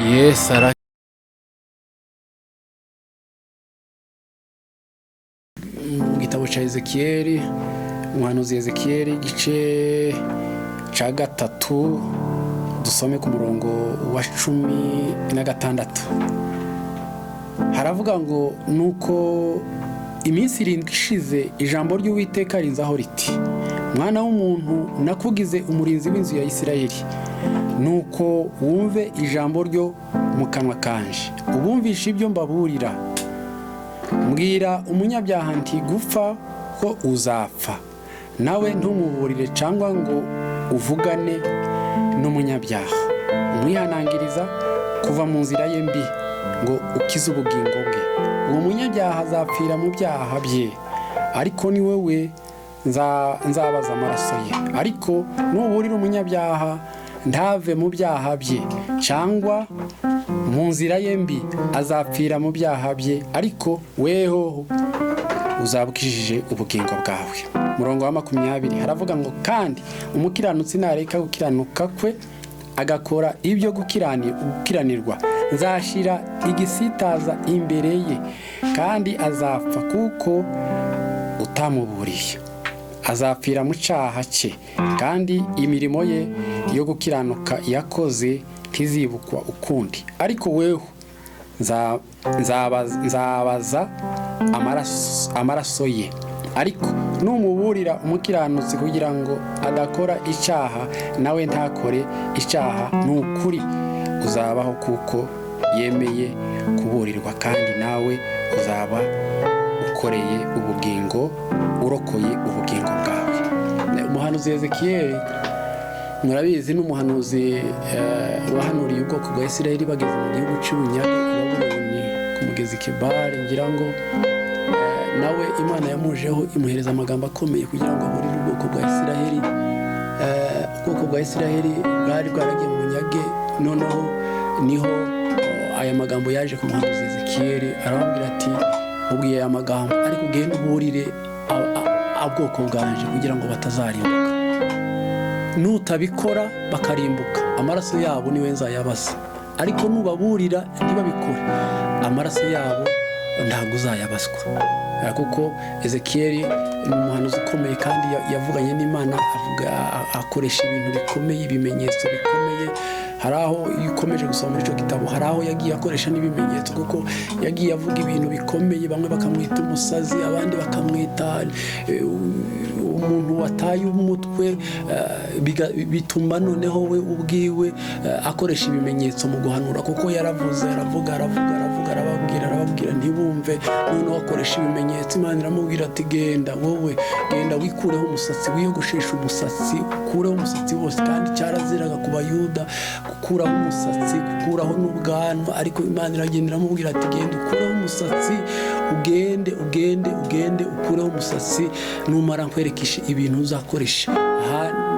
Yesu mu gitabo cya Ezekiyeli, umuhanuzi Ezekiyeli igice cya 3 dusome ku murongo wa 16. Haravuga ngo nuko iminsi 7 ishize ijambo ry'Uwiteka rinzaho riti, mwana w'umuntu, nakugize umurinzi w'inzu ya Isirayeli, nuko wumve ijambo ryo mu kanwa kanje, ubumvishe ibyo mbaburira. Mbwira umunyabyaha nti gupfa ko uzapfa, nawe ntumuburire cyangwa ngo uvugane n'umunyabyaha. Umwihanangiriza kuva mu nzira ye mbi ngo ukize ubugingo bwe. Uwo munyabyaha azapfira mu byaha bye, ariko ni wowe nzabaza amaraso ye. Ariko nuburira umunyabyaha ntave mu byaha bye cyangwa mu nzira ye mbi, azapfira mu byaha bye, ariko weho uzabukishije ubugingo bwawe. Murongo wa 20 haravuga ngo, kandi umukiranutsi nareka gukiranuka kwe agakora ibyo gukiranirwa, nzashira igisitaza imbere ye, kandi azapfa kuko utamuburiye. Azapfira mu cyaha cye, kandi imirimo ye yo gukiranuka yakoze ntizibukwa ukundi. Ariko weho nzabaza amaraso ye. Ariko numuburira umukiranutsi kugira ngo adakora icyaha, nawe ntakore icyaha, n'ukuri uzabaho kuko yemeye kuburirwa, kandi nawe uzaba ukoreye ubugingo, urokoye ubugingo bwawe. Umuhanuzi Ezekiyeli, murabizi, n'umuhanuzi wahanuriye ubwoko bwa Isirayeli bageze mu gihugu cy'ubunyage Babuloni ku mugezi Kebari. Ngira ngo nawe Imana yamujeho imuhereza amagambo akomeye kugira ngo aburire ubwoko bwa Isirayeli. Ubwoko bwa Isirayeli bwari bwaragiye mu bunyage, noneho niho aya magambo yaje ku muhanuzi Ezekiyeli. Arababwira ati, ubwiye aya magambo, ariko ugende uburire ubwoko bwanje kugira ngo batazarimbuka. Nutabikora bakarimbuka, amaraso yabo niwe nzayabaza. Ariko nubaburira ntibabikore, amaraso yabo ntabwo uzayabazwa. Kuko Ezekiyeli ni umuhanuzi ukomeye kandi yavuganye n'Imana, akoresha ibintu bikomeye, ibimenyetso bikomeye. Hari aho iyo ukomeje gusoma muri icyo gitabo, hari aho yagiye akoresha n'ibimenyetso, kuko yagiye avuga ibintu bikomeye. Bamwe bakamwita umusazi, abandi bakamwita umuntu wataye umutwe, bituma noneho we ubwiwe akoresha ibimenyetso mu guhanura, kuko yaravuze, arababwira ntibumve. Noneho akoresha ibimenyetso. Imana iramubwira ati, genda wikureho umusatsi, wiyogosheshe umusatsi, ukureho umusatsi wose. Kandi cyaraziraga ku Bayuda gukuraho umusatsi, gukuraho n'ubwanwa. Ariko Imana iragenda iramubwira ati, genda ukureho umusatsi, ugende ukureho umusatsi, numara nkwerekeshe ibintu uzakoresha.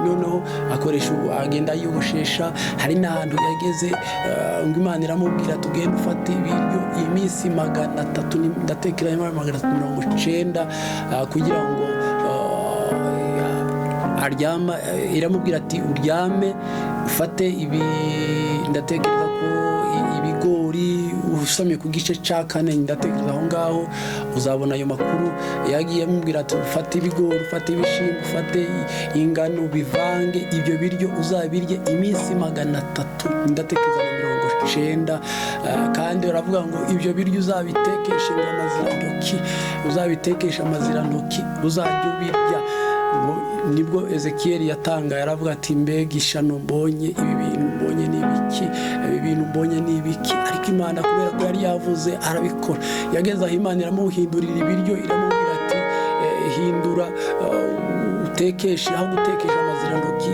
Noneho akoresha, agenda yiyogoshesha. Hari n'ahantu yageze ngo Imana iramubwira ati, ugende ufate ibiryo iminsi 300, ndatekereza 390, kugira ngo aryama. Iramubwira ati, uryame ufate ndatekereza ko ibigori, usomye ku gice cya 4, ndatekereza aho ngaho uzabona ayo makuru. Yagiye amubwira ati, ufate ibigori, ufate ibishimbo, ufate ingano, bivange, ibyo biryo uzabirye iminsi 300, ndatekereza 90. Kandi baravuga ngo ibyo biryo uzabitekeshe amazirantoki, uzajya ubirya. Nibwo Ezekiyeli yatangaye, aravuga ati, mbega ishano mbonye, ibi bintu mbonye ni ibiki? Ariko Imana kubera ko yari yavuze arabikora. Yageze aho Imana iramuhindurira ibiryo, iramubwira ati, hindura, utekeshe, aho gutekesha amazirantoki,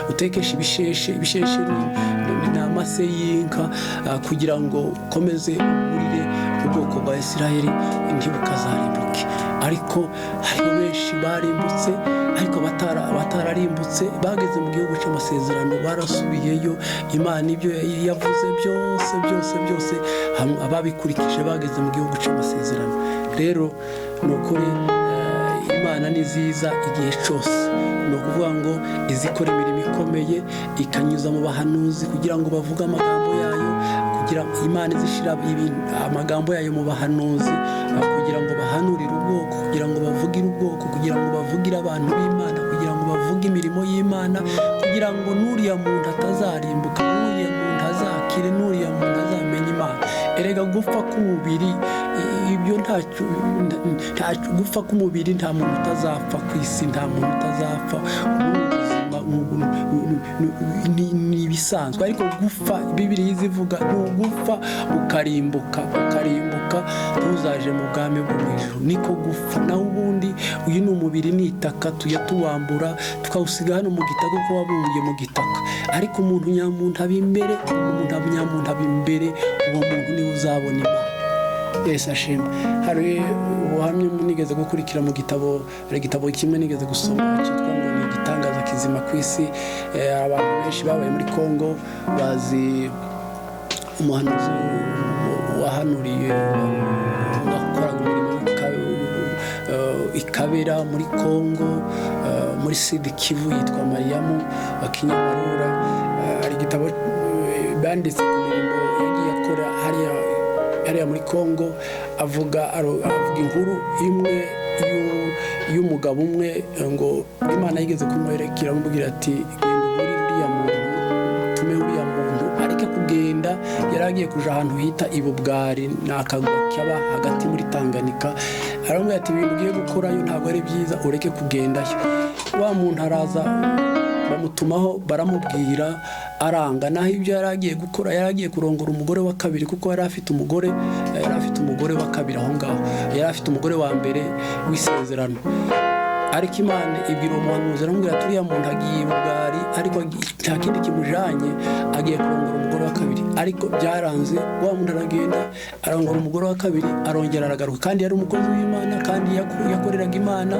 utekeshe ibisheshe ni amase y'inka, kugira ngo ukomeze uburire ubwoko bwa Isirayeli ntibukazarimbuke. Ariko hariho benshi barimbutse, ariko batararimbutse bageze mu gihugu cy'amasezerano, barasubiyeyo. Imana ibyo yavuze byose ababikurikije bageze mu gihugu cy'amasezerano. Rero ni ukuri Imana ni nziza igihe cyose. Ni ukuvuga ngo izikora imirimo ikomeye ikanyuza mu bahanuzi kugira ngo bavuge amagambo yayo, kugira Imana izishira amagambo yayo mu bahanuzi kugira ngo bahanurire ubwoko, kugira ngo bavugire ubwoko, kugira ngo bavugire abantu b'Imana, kugira ngo bavuge imirimo y'Imana, kugira ngo n'uriya muntu atazarimbuka, n'uriya muntu azakire, n'uriya muntu azamenye Imana. Erega gupfa k'umubiri ibyo ntacyo, gupfa k'umubiri nta muntu utazapfa ku isi, nta muntu utazapfa. Ni ibisanzwe, ariko gupfa Bibiliya izivuga ni ugupfa ukarimbuka ntuzaje mu bwami bwo mu ijuru, niko gupfa. naho ubundi uyu ni umubiri ni itaka tuya tuwambura tukawusiga hano mu gitaka kuko wabumbiye mu gitaka, ariko umuntu nyamuntu aba imbere, umuntu aba imbere, uwo muntu niwe uzabona Imana. Yesu ashimwe. Hari ubuhamya nigeze gukurikira mu gitabo, hari igitabo kimwe nigeze gusoma cyitwa ngo ni igitangaza kizima ku isi. Abantu benshi babaye muri Kongo bazi umuhanuzi wahanuriye wakoraga umurimo ikabera muri Kongo, muri Sud Kivu, yitwa Mariamu Kinyamarura. Hari igitabo banditse ku mirimo yagiye akora hariya muri Kongo, avuga inkuru imwe y'umugabo umwe ngo Imana yigeze kumwerekera amubwira ati genda uri uriya muntu, tume uriya muntu areke kugenda. Yaragiye kuja ahantu hita Ibubwari, nakagwa kaba hagati muri Tanganyika. Aramubwira ati ibintu ugiye gukorayo ntabwo ari byiza, ureke kugendayo. Wa muntu araza bamutumaho, baramubwira aranga. Naho ibyo yaragiye gukora, yaragiye kurongora umugore wa kabiri, kuko yari afite umugore wa kabiri aho ngaho, yari afite umugore wa mbere w'isezerano. Ariko Imana ibwira umuhanuzi, aramubwira ati uriya muntu agiye Ibubwari, ariko nta kindi kimujanye, agiye kurongora umugore wa kabiri. Ariko byaranze, wa muntu aragenda arongora umugore wa kabiri, arongera aragaruka, kandi yari umukozi w'Imana, kandi yakoreraga Imana.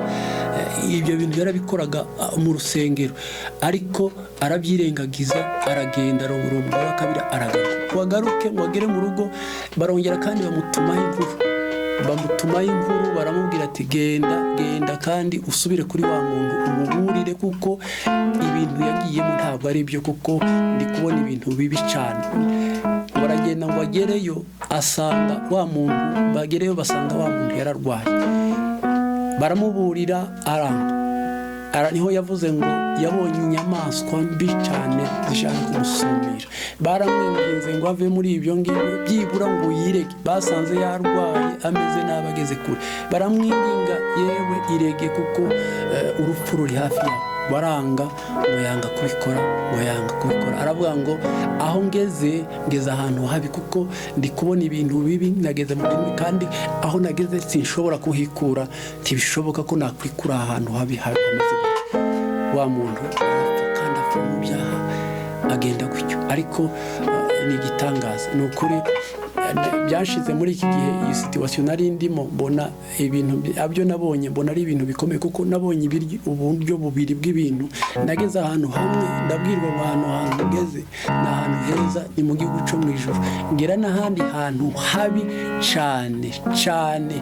Ibyo bintu yarabikoraga mu rusengero, ariko arabyirengagiza, aragenda arongora umugore wa kabiri, aragaruka. Wagaruke ngo agere mu rugo, barongera kandi bamutumaho inkuru, baramubwira ati genda kandi usubire kuri wa muntu umuburire, kuko ibintu yagiyemo ntabwo ari byo, kuko ndi kubona ibintu bibi cyane. Baragenda ngo agereyo, asanga wa muntu, bagereyo basanga wa muntu yararwaye, baramuburira aranga. Niho yavuze ngo yabonye inyamaswa mbi cyane zishaka kumusumira. Baramwinginze ngo ave muri ibyo ngibyo, byibura ngo yirege. Basanze yarwaye ameze nabi, ageze kure, baramwinginga yewe irege, kuko urupfu ruri hafi yawe. Baranga ngo yanga kubikora. Aravuga ngo aho ngeze ahantu habi, kuko ndi kubona ibintu bibi, nageze mu bintu, kandi aho nageze sinshobora kuhikura, ntibishoboka ko nakwikura ahantu habi hameze. Wa muntu kandi apfa mu byaha, agenda gutyo. Ariko ni igitangaza, ni ukuri. Byashize muri iki gihe, iyi situation nari ndimo, mbona ibintu abyo nabonye, mbona ari ibintu bikomeye, kuko nabonye uburyo bubiri bw'ibintu. Nageze ahantu hamwe, ndabwirwa ahantu ngeze ni ahantu heza, ni mu gihugu cyo mu ijuru. Ngera n'ahandi hantu habi cyane,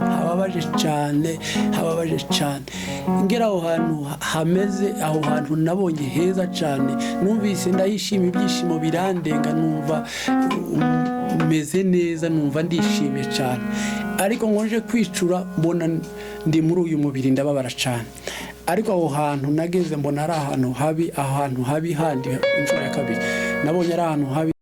hababaje cyane. Ngera aho hantu hameze, aho hantu nabonye heza cyane, numvise ndayishima, ibyishimo birandenga, numva meze neza, numva ndishimye cyane. Ariko ngonje kwicura, mbona ndi muri uyu mubiri, ndababara cyane. Ariko aho hantu nageze, mbona ari ahantu habi handi inshuro ya kabiri, nabonye ari ahantu habi.